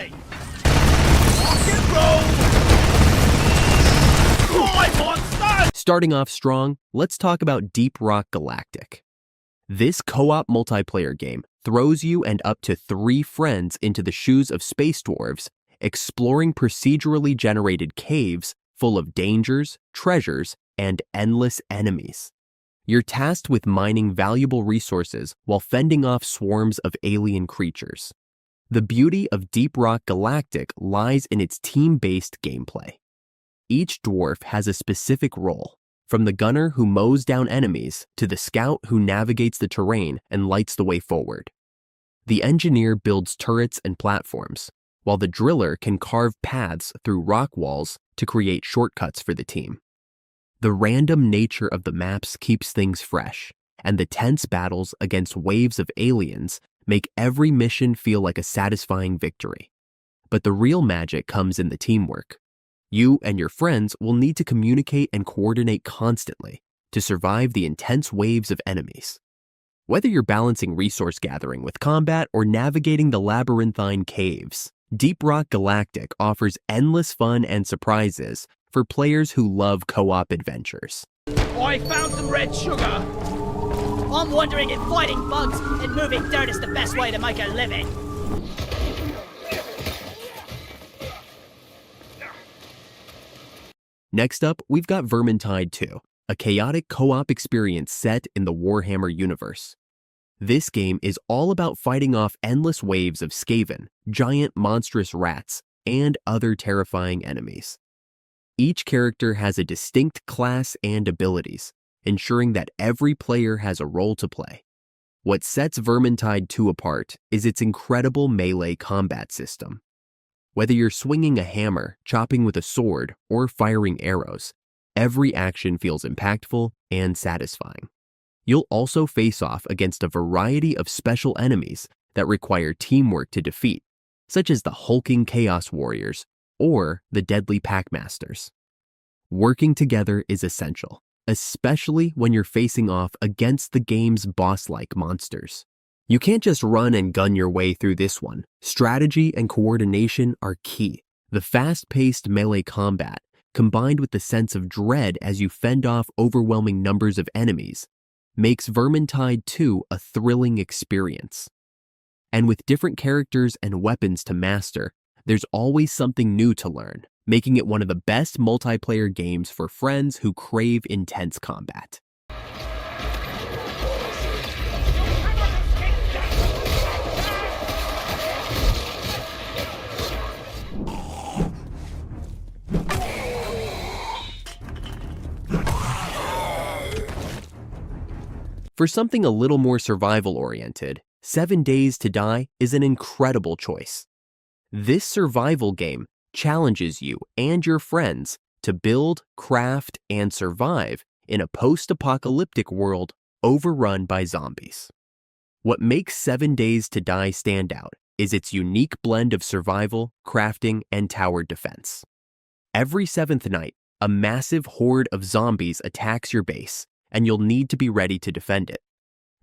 me! Rock and roll! Fly, monster! Starting off strong, let's talk about Deep Rock Galactic. This co-op multiplayer game throws you and up to 3 friends into the shoes of space dwarves, exploring procedurally generated caves full of dangers, treasures, and endless enemies. You're tasked with mining valuable resources while fending off swarms of alien creatures. The beauty of Deep Rock Galactic lies in its team-based gameplay. Each dwarf has a specific role, from the gunner who mows down enemies to the scout who navigates the terrain and lights the way forward. The engineer builds turrets and platforms, while the driller can carve paths through rock walls to create shortcuts for the team. The random nature of the maps keeps things fresh, and the tense battles against waves of aliens make every mission feel like a satisfying victory. But the real magic comes in the teamwork. You and your friends will need to communicate and coordinate constantly to survive the intense waves of enemies. Whether you're balancing resource gathering with combat or navigating the labyrinthine caves, Deep Rock Galactic offers endless fun and surprises for players who love co-op adventures. I found some red sugar! I'm wondering if fighting bugs and moving dirt is the best way to make a living. Next up, we've got Vermintide 2, a chaotic co-op experience set in the Warhammer universe. This game is all about fighting off endless waves of Skaven, giant monstrous rats, and other terrifying enemies. Each character has a distinct class and abilities, ensuring that every player has a role to play. What sets Vermintide 2 apart is its incredible melee combat system. Whether you're swinging a hammer, chopping with a sword, or firing arrows, every action feels impactful and satisfying. You'll also face off against a variety of special enemies that require teamwork to defeat, such as the hulking Chaos Warriors or the deadly Packmasters. Working together is essential, especially when you're facing off against the game's boss-like monsters. You can't just run and gun your way through this one. Strategy and coordination are key. The fast-paced melee combat, combined with the sense of dread as you fend off overwhelming numbers of enemies, makes Vermintide 2 a thrilling experience. And with different characters and weapons to master, there's always something new to learn, making it one of the best multiplayer games for friends who crave intense combat. For something a little more survival-oriented, 7 Days to Die is an incredible choice. This survival game challenges you and your friends to build, craft, and survive in a post-apocalyptic world overrun by zombies. What makes 7 Days to Die stand out is its unique blend of survival, crafting, and tower defense. Every 7th night, a massive horde of zombies attacks your base, and you'll need to be ready to defend it.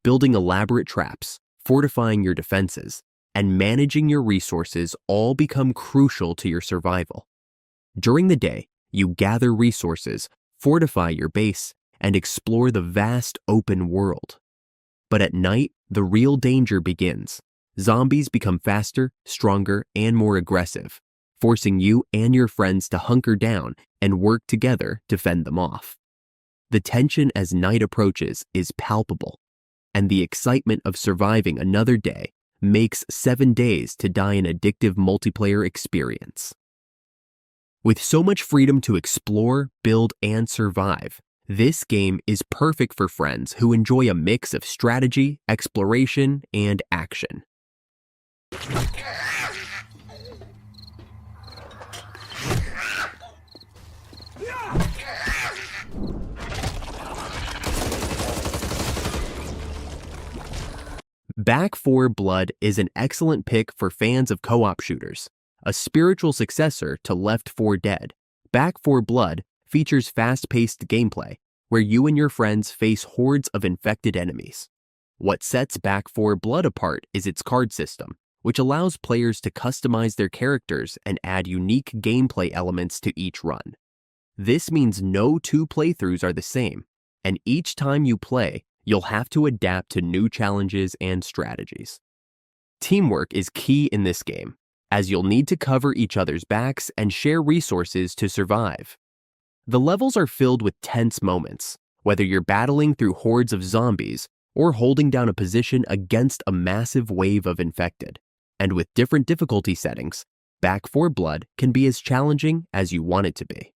Building elaborate traps, fortifying your defenses, and managing your resources all become crucial to your survival. During the day, you gather resources, fortify your base, and explore the vast open world. But at night, the real danger begins. Zombies become faster, stronger, and more aggressive, forcing you and your friends to hunker down and work together to fend them off. The tension as night approaches is palpable, and the excitement of surviving another day makes 7 Days to Die an addictive multiplayer experience. With so much freedom to explore, build, and survive, this game is perfect for friends who enjoy a mix of strategy, exploration, and action. Back 4 Blood is an excellent pick for fans of co-op shooters. A spiritual successor to Left 4 Dead, Back 4 Blood features fast-paced gameplay where you and your friends face hordes of infected enemies. What sets Back 4 Blood apart is its card system, which allows players to customize their characters and add unique gameplay elements to each run. This means no two playthroughs are the same, and each time you play, you'll have to adapt to new challenges and strategies. Teamwork is key in this game, as you'll need to cover each other's backs and share resources to survive. The levels are filled with tense moments, whether you're battling through hordes of zombies or holding down a position against a massive wave of infected. And with different difficulty settings, Back 4 Blood can be as challenging as you want it to be.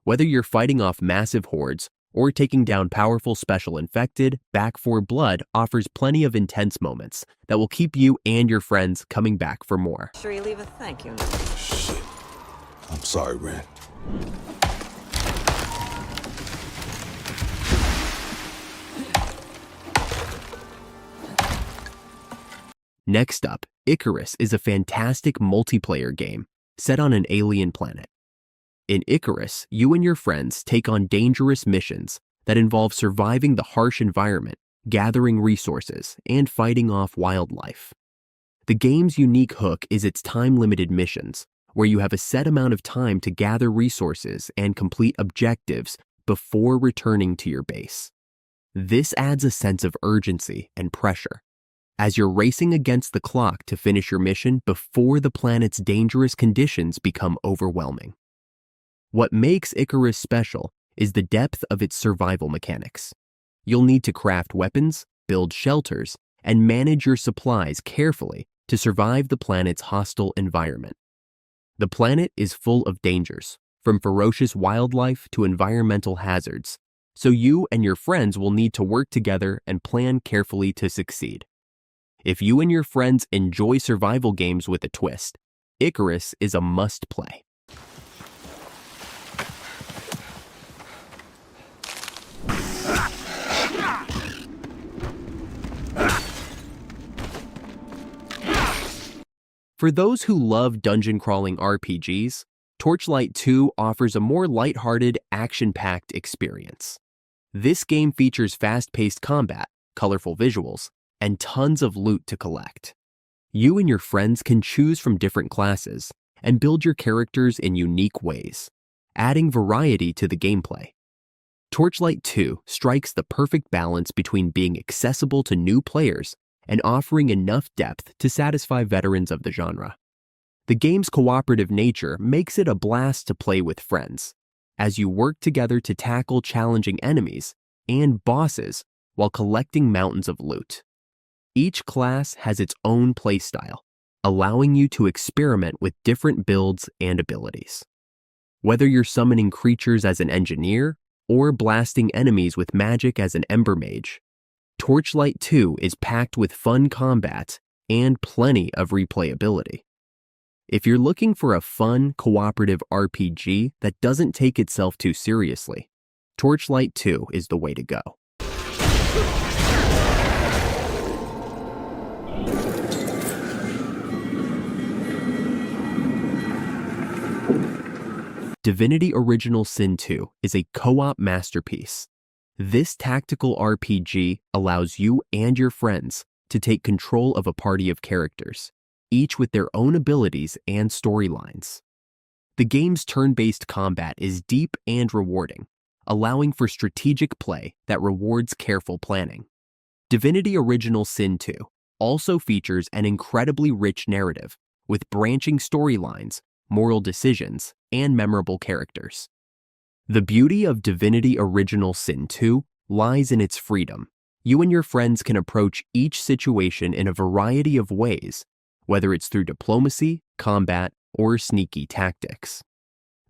Whether you're fighting off massive hordes or taking down powerful special infected, Back 4 Blood offers plenty of intense moments that will keep you and your friends coming back for more. Sure you leave a thank you note. Shit. I'm sorry, Ren. Next up, Icarus is a fantastic multiplayer game set on an alien planet. In Icarus, you and your friends take on dangerous missions that involve surviving the harsh environment, gathering resources, and fighting off wildlife. The game's unique hook is its time-limited missions, where you have a set amount of time to gather resources and complete objectives before returning to your base. This adds a sense of urgency and pressure, as you're racing against the clock to finish your mission before the planet's dangerous conditions become overwhelming. What makes Icarus special is the depth of its survival mechanics. You'll need to craft weapons, build shelters, and manage your supplies carefully to survive the planet's hostile environment. The planet is full of dangers, from ferocious wildlife to environmental hazards, so you and your friends will need to work together and plan carefully to succeed. If you and your friends enjoy survival games with a twist, Icarus is a must-play. For those who love dungeon-crawling RPGs, Torchlight II offers a more lighthearted, action-packed experience. This game features fast-paced combat, colorful visuals, and tons of loot to collect. You and your friends can choose from different classes and build your characters in unique ways, adding variety to the gameplay. Torchlight 2 strikes the perfect balance between being accessible to new players and offering enough depth to satisfy veterans of the genre. The game's cooperative nature makes it a blast to play with friends, as you work together to tackle challenging enemies and bosses while collecting mountains of loot. Each class has its own playstyle, allowing you to experiment with different builds and abilities. Whether you're summoning creatures as an engineer or blasting enemies with magic as an ember mage, Torchlight 2 is packed with fun combat and plenty of replayability. If you're looking for a fun, cooperative RPG that doesn't take itself too seriously, Torchlight 2 is the way to go. Divinity Original Sin 2 is a co-op masterpiece. This tactical RPG allows you and your friends to take control of a party of characters, each with their own abilities and storylines. The game's turn-based combat is deep and rewarding, allowing for strategic play that rewards careful planning. Divinity Original Sin 2 also features an incredibly rich narrative with branching storylines, moral decisions, and memorable characters. The beauty of Divinity Original Sin 2 lies in its freedom. You and your friends can approach each situation in a variety of ways, whether it's through diplomacy, combat, or sneaky tactics.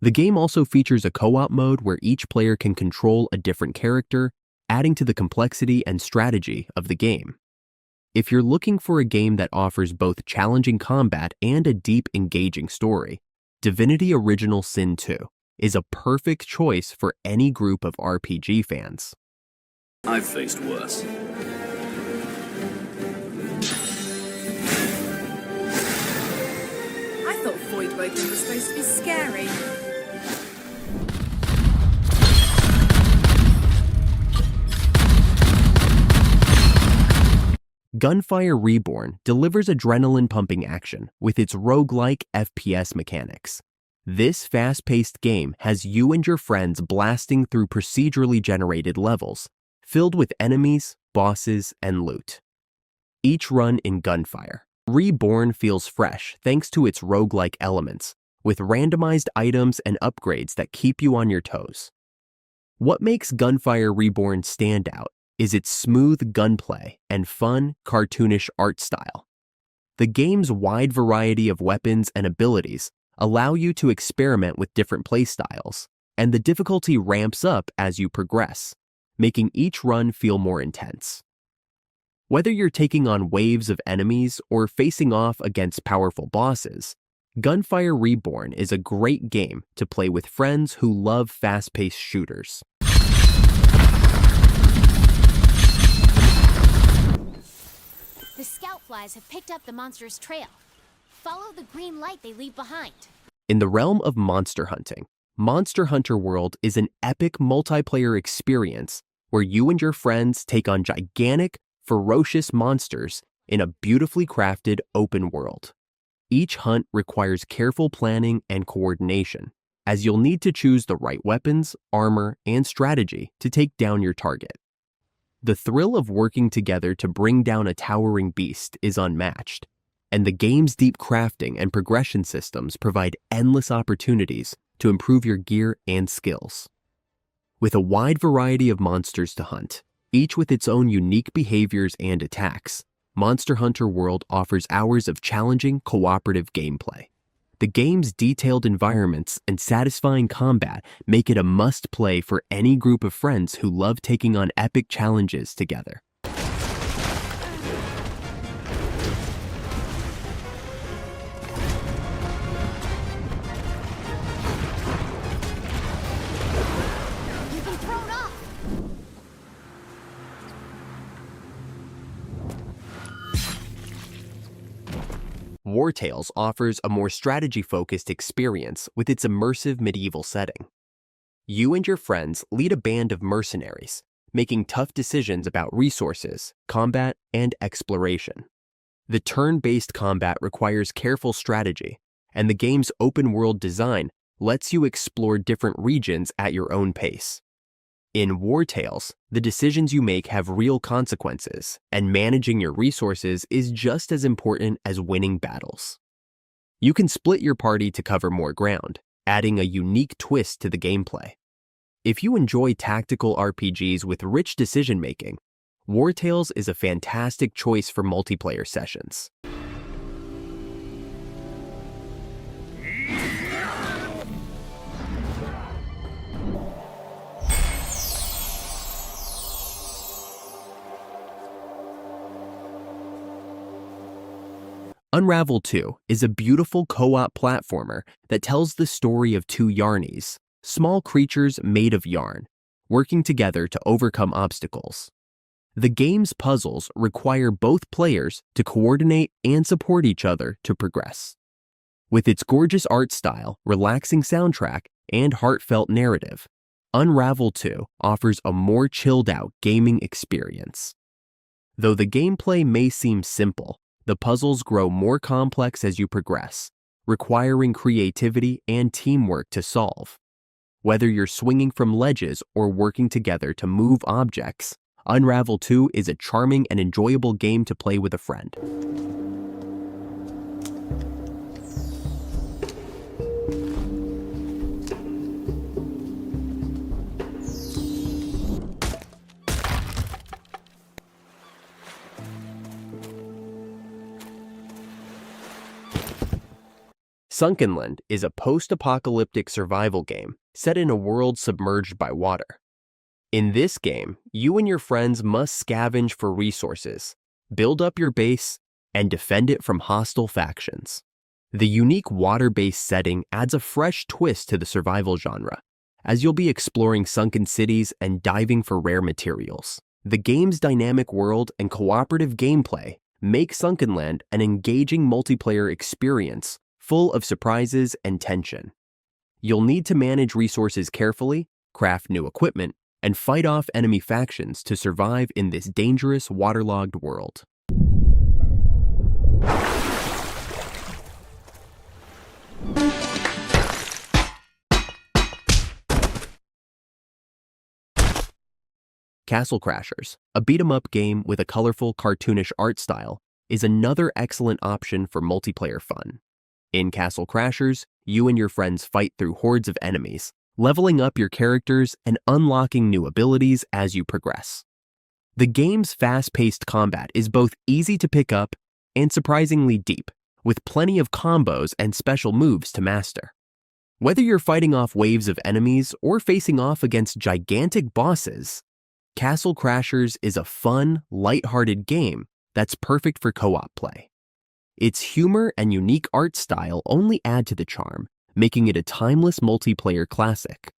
The game also features a co-op mode where each player can control a different character, adding to the complexity and strategy of the game. If you're looking for a game that offers both challenging combat and a deep, engaging story, Divinity Original Sin 2 is a perfect choice for any group of RPG fans. I've faced worse. I thought Voidwoken was supposed to be scary. Gunfire Reborn delivers adrenaline-pumping action with its roguelike FPS mechanics. This fast-paced game has you and your friends blasting through procedurally generated levels, filled with enemies, bosses, and loot. Each run in Gunfire Reborn feels fresh thanks to its roguelike elements, with randomized items and upgrades that keep you on your toes. What makes Gunfire Reborn stand out is its smooth gunplay and fun, cartoonish art style. The game's wide variety of weapons and abilities allow you to experiment with different playstyles, and the difficulty ramps up as you progress, making each run feel more intense. Whether you're taking on waves of enemies or facing off against powerful bosses, Gunfire Reborn is a great game to play with friends who love fast-paced shooters. The scout flies have picked up the monster's trail. Follow the green light they leave behind. In the realm of monster hunting, Monster Hunter World is an epic multiplayer experience where you and your friends take on gigantic, ferocious monsters in a beautifully crafted open world. Each hunt requires careful planning and coordination, as you'll need to choose the right weapons, armor, and strategy to take down your target. The thrill of working together to bring down a towering beast is unmatched, and the game's deep crafting and progression systems provide endless opportunities to improve your gear and skills. With a wide variety of monsters to hunt, each with its own unique behaviors and attacks, Monster Hunter World offers hours of challenging, cooperative gameplay. The game's detailed environments and satisfying combat make it a must-play for any group of friends who love taking on epic challenges together. You've been thrown off. Wartales offers a more strategy-focused experience with its immersive medieval setting. You and your friends lead a band of mercenaries, making tough decisions about resources, combat, and exploration. The turn-based combat requires careful strategy, and the game's open-world design lets you explore different regions at your own pace. In Wartales, the decisions you make have real consequences, and managing your resources is just as important as winning battles. You can split your party to cover more ground, adding a unique twist to the gameplay. If you enjoy tactical RPGs with rich decision-making, Wartales is a fantastic choice for multiplayer sessions. Unravel 2 is a beautiful co-op platformer that tells the story of two yarnies, small creatures made of yarn, working together to overcome obstacles. The game's puzzles require both players to coordinate and support each other to progress. With its gorgeous art style, relaxing soundtrack, and heartfelt narrative, Unravel 2 offers a more chilled-out gaming experience. Though the gameplay may seem simple, the puzzles grow more complex as you progress, requiring creativity and teamwork to solve. Whether you're swinging from ledges or working together to move objects, Unravel 2 is a charming and enjoyable game to play with a friend. Sunkenland is a post-apocalyptic survival game set in a world submerged by water. In this game, you and your friends must scavenge for resources, build up your base, and defend it from hostile factions. The unique water-based setting adds a fresh twist to the survival genre, as you'll be exploring sunken cities and diving for rare materials. The game's dynamic world and cooperative gameplay make Sunkenland an engaging multiplayer experience full of surprises and tension. You'll need to manage resources carefully, craft new equipment, and fight off enemy factions to survive in this dangerous, waterlogged world. Castle Crashers, a beat-em-up game with a colorful, cartoonish art style, is another excellent option for multiplayer fun. In Castle Crashers, you and your friends fight through hordes of enemies, leveling up your characters and unlocking new abilities as you progress. The game's fast-paced combat is both easy to pick up and surprisingly deep, with plenty of combos and special moves to master. Whether you're fighting off waves of enemies or facing off against gigantic bosses, Castle Crashers is a fun, lighthearted game that's perfect for co-op play. Its humor and unique art style only add to the charm, making it a timeless multiplayer classic.